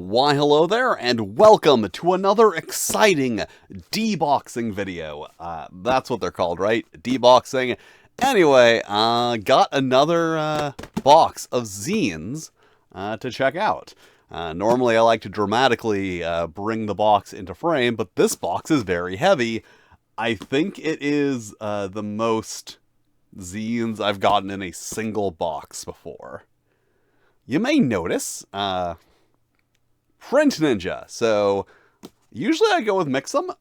Why hello there, and welcome to another exciting deboxing video. That's what they're called, right? Deboxing. Anyway, got another box of zines to check out. Normally I like to dramatically bring the box into frame, but this box is very heavy. I think it is the most zines I've gotten in a single box before. You may notice, PrintNinja. So, usually I go with Mix'em,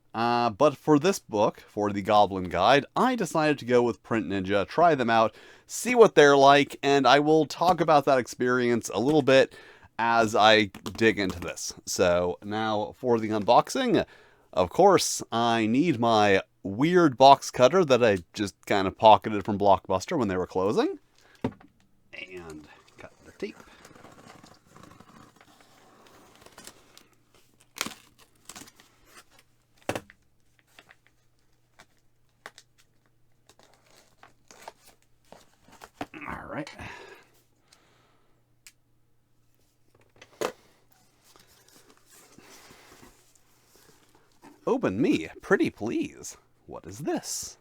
but for this book, for the Goblin Guide, I decided to go with PrintNinja, try them out, see what they're like, and I will talk about that experience a little bit as I dig into this. So, now for the unboxing, of course, I need my weird box cutter that I just kind of pocketed from Blockbuster when they were closing. And cut the tape. All right. Open me, pretty please. What is this?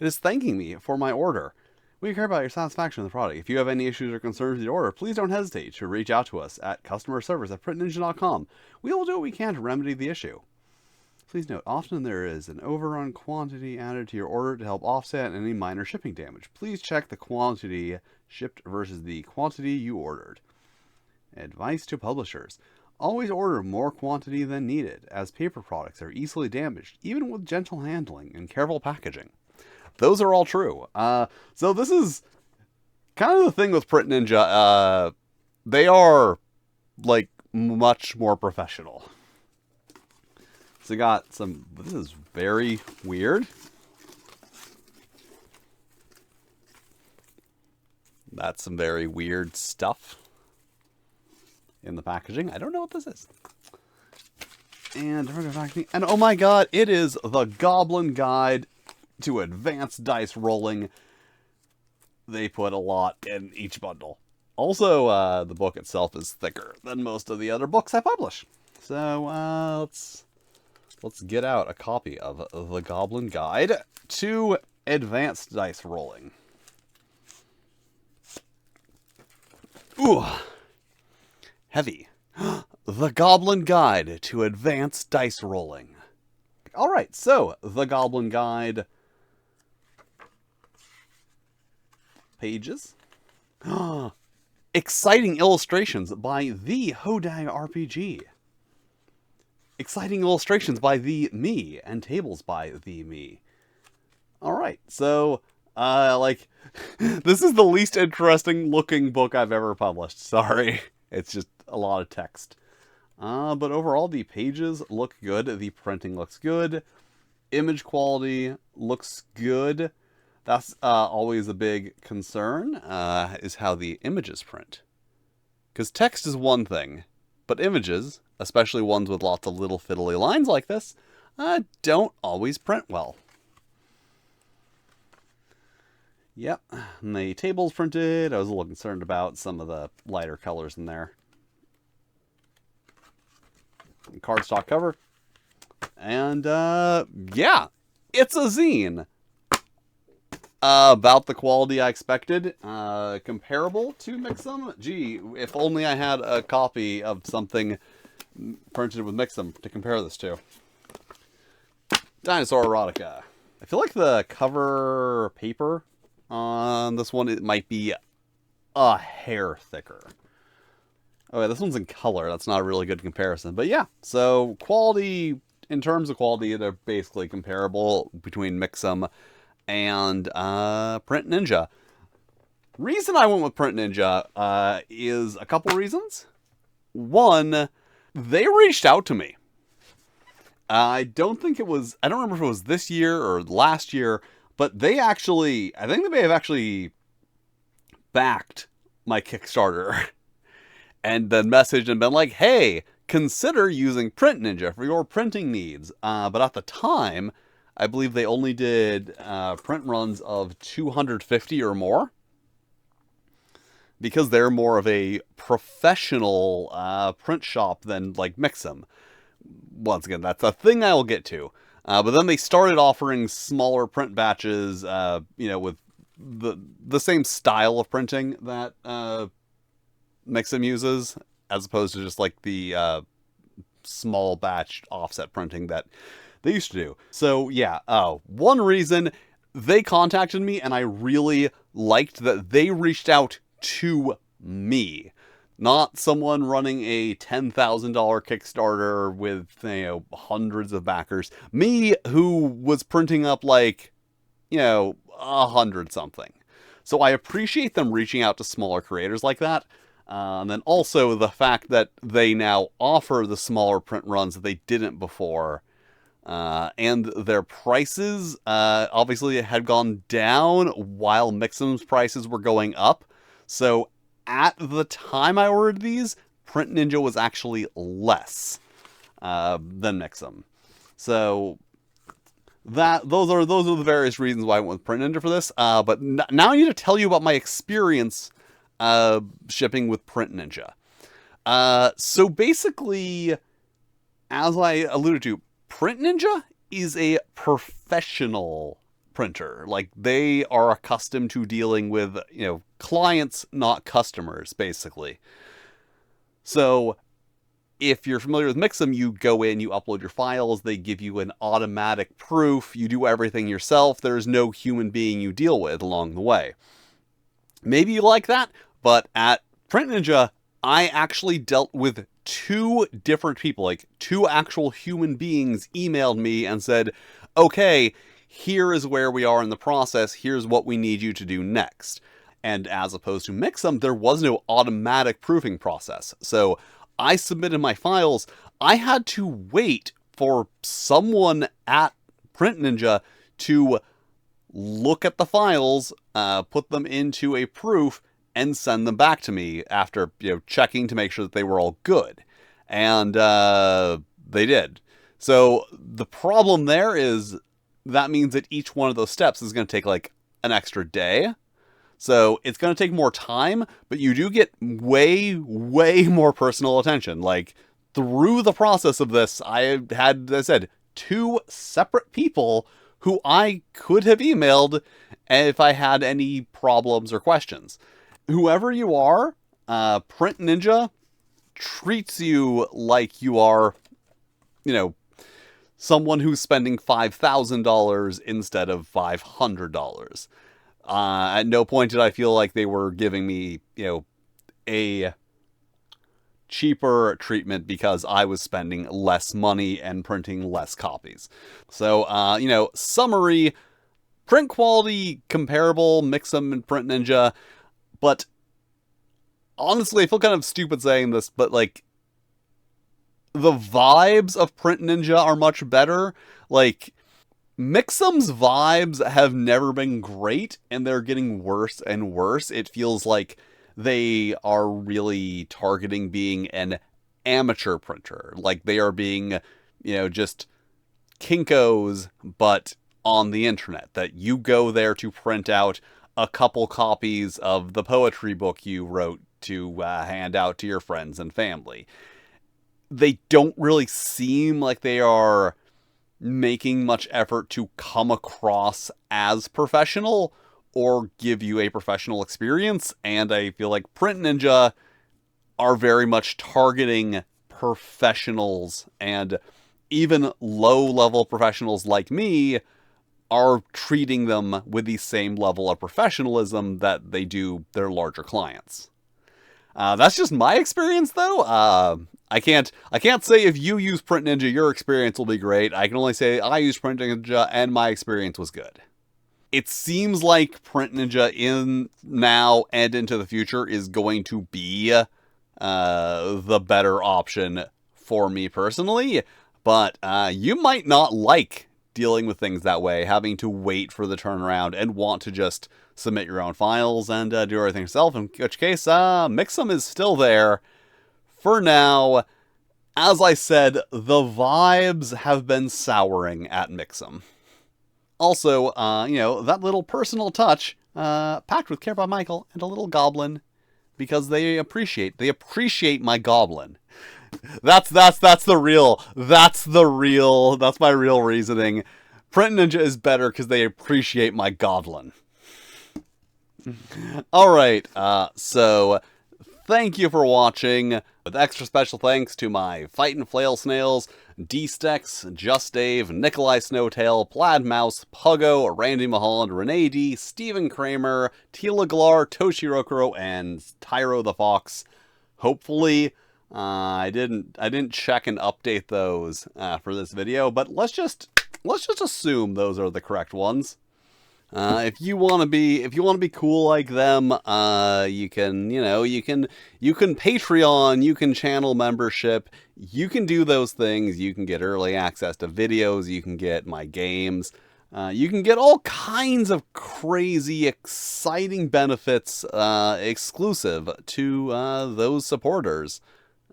It is thanking me for my order. We care about your satisfaction with the product. If you have any issues or concerns with your order, please don't hesitate to reach out to us at customerservice@printninja.com. We will do what we can to remedy the issue. Please note, often there is an overrun quantity added to your order to help offset any minor shipping damage. Please check the quantity shipped versus the quantity you ordered. Advice to publishers. Always order more quantity than needed, as paper products are easily damaged, even with gentle handling and careful packaging. Those are all true. So this is kind of the thing with PrintNinja. They are, like, much more professional. So got some, this is very weird. That's some very weird stuff in the packaging. I don't know what this is. And oh my god, it is the Goblin Guide to Advanced Dice Rolling. They put a lot in each bundle. Also, the book itself is thicker than most of the other books I publish. So, let's get out a copy of the Goblin Guide to Advanced Dice Rolling. Ooh, heavy. The Goblin Guide to Advanced Dice Rolling. Alright, so, the Goblin Guide. Pages. Exciting illustrations by the Hodag RPG. Exciting illustrations by the me, and tables by the me. Alright, so, this is the least interesting looking book I've ever published. Sorry. It's just a lot of text. But overall, the pages look good. The printing looks good. Image quality looks good. That's always a big concern, is how the images print. Because text is one thing, but images, especially ones with lots of little fiddly lines like this, don't always print well. Yep, and the table's printed. I was a little concerned about some of the lighter colors in there. Cardstock cover. And, yeah, it's a zine. About the quality I expected. Comparable to Mix'em. Gee, if only I had a copy of something printed with Mix'em to compare this to. Dinosaur Erotica. I feel like the cover paper on this one, it might be a hair thicker. Oh yeah, this one's in color. That's not a really good comparison. But yeah, so quality, in terms of quality, they're basically comparable between Mix'em and PrintNinja. Reason I went with PrintNinja is a couple reasons. One, they reached out to me. I don't remember if it was this year or last year, but they actually, I think they may have actually backed my Kickstarter and then messaged and been like, hey, consider using PrintNinja for your printing needs. But at the time, I believe they only did print runs of 250 or more. because they're more of a professional print shop than like Mixam. Once again, that's a thing I will get to. But then they started offering smaller print batches, with the same style of printing that Mixam uses, as opposed to just like the small batch offset printing that they used to do. So yeah, one reason they contacted me, and I really liked that they reached out to me. Not someone running a $10,000 Kickstarter with, hundreds of backers. Me, who was printing up like, 100 something. So I appreciate them reaching out to smaller creators like that. And then also the fact that they now offer the smaller print runs that they didn't before. And their prices, obviously, had gone down while Mixam's prices were going up. So at the time I ordered these, PrintNinja was actually less than Mixam. So those are the various reasons why I went with PrintNinja for this. But now I need to tell you about my experience shipping with PrintNinja. So basically, as I alluded to, PrintNinja is a professional printer. Like, they are accustomed to dealing with, clients, not customers, basically. So if you're familiar with Mixam, you go in, you upload your files, they give you an automatic proof, you do everything yourself, there's no human being you deal with along the way. Maybe you like that, but at PrintNinja, I actually dealt with two different people, like two actual human beings emailed me and said, okay, here is where we are in the process, here's what we need you to do next. And as opposed to Mixam, there was no automatic proofing process. So I submitted my files, I had to wait for someone at PrintNinja to look at the files, put them into a proof, and send them back to me after checking to make sure that they were all good. And they did. So the problem there is that means that each one of those steps is going to take like an extra day. So it's going to take more time, but you do get way, way more personal attention. Like, through the process of this, I had, as I said, two separate people who I could have emailed if I had any problems or questions. Whoever you are, PrintNinja treats you like you are, someone who's spending $5,000 instead of $500. At no point did I feel like they were giving me, a cheaper treatment because I was spending less money and printing less copies. So, summary, print quality comparable, Mixam and PrintNinja, but honestly, I feel kind of stupid saying this, but like, the vibes of PrintNinja are much better. Like, Mixam's vibes have never been great, and they're getting worse and worse. It feels like they are really targeting being an amateur printer. Like, they are being, just Kinkos, but on the internet. That you go there to print out a couple copies of the poetry book you wrote to hand out to your friends and family. They don't really seem like they are making much effort to come across as professional or give you a professional experience, and I feel like PrintNinja are very much targeting professionals, and even low-level professionals like me are treating them with the same level of professionalism that they do their larger clients. That's just my experience, though. I can't say if you use PrintNinja, your experience will be great. I can only say I used PrintNinja and my experience was good. It seems like PrintNinja in now and into the future is going to be the better option for me personally, but you might not like dealing with things that way, having to wait for the turnaround and want to just submit your own files and do everything yourself, in which case Mixam is still there for now. As I said, the vibes have been souring at Mixam. Also, that little personal touch, packed with care by Michael and a little goblin, because they appreciate my goblin. That's my real reasoning. PrintNinja is better because they appreciate my goblin. Alright, so thank you for watching, with extra special thanks to my Fightin' Flail Snails, D-Stex, Just Dave, Nikolai Snowtail, Plaid Mouse, Puggo, Randy Mulholland, Renee D, Stephen Kramer, Tila Glar, Toshirokuro, and Tyro the Fox. Hopefully, I didn't check and update those for this video, but let's just assume those are the correct ones. If you want to be cool like them, you can Patreon, you can channel membership, you can do those things. You can get early access to videos, you can get my games, you can get all kinds of crazy, exciting benefits exclusive to those supporters.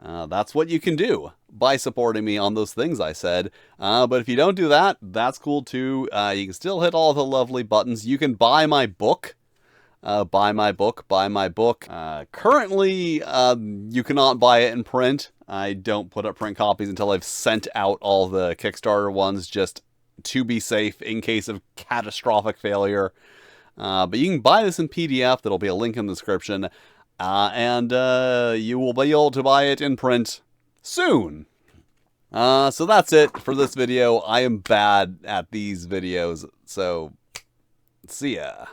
That's what you can do by supporting me on those things I said. But if you don't do that, that's cool too. You can still hit all the lovely buttons. You can buy my book. Buy my book. Currently, you cannot buy it in print. I don't put up print copies until I've sent out all the Kickstarter ones, just to be safe in case of catastrophic failure. But you can buy this in PDF. There'll be a link in the description. And you will be able to buy it in print soon. So that's it for this video. I am bad at these videos, so see ya.